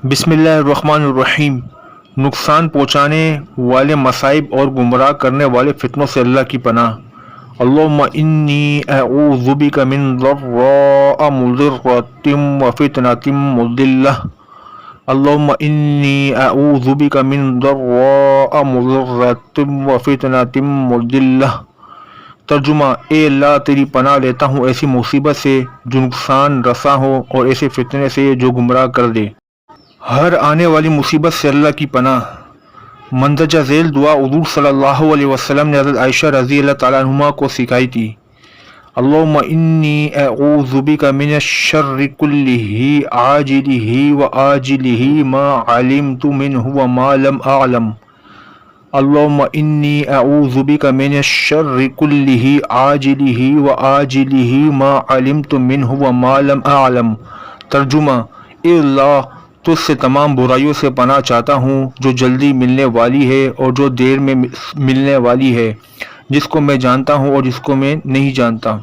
بسم اللہ الرحمن الرحیم۔ نقصان پہنچانے والے مصائب اور گمراہ کرنے والے فتنوں سے اللہ کی پناہ۔ اللہم انی اعوذ بک من ضراء مضرۃ وفتنۃ مضلہ۔ اللہم انی اعوذ بک من ضراء مضرۃ وفتنۃ مضلہ۔ ترجمہ: اے اللہ، تیری پناہ لیتا ہوں ایسی مصیبت سے جو نقصان رساں ہو اور ایسے فتنے سے جو گمراہ کر دے۔ ہر آنے والی مصیبت سے اللہ کی پناہ۔ مندرجہ ذیل دعا حضور صلی اللہ علیہ وسلم نے حضرت عائشہ رضی اللہ تعالیٰ عنہما کو سکھائی تھی۔ اللہم انی اعوذ بک من الشر کلہ عاجلہ وآجلہ ما علمت منہ وما لم اعلم۔ اللہم انی اعوذ بک من الشر کلہ عاجلہ وآجلہ ما علمت منہ وما لم اعلم۔ ترجمہ: اے اللہ، تجھ سے تمام برائیوں سے پناہ چاہتا ہوں جو جلدی ملنے والی ہے اور جو دیر میں ملنے والی ہے، جس کو میں جانتا ہوں اور جس کو میں نہیں جانتا۔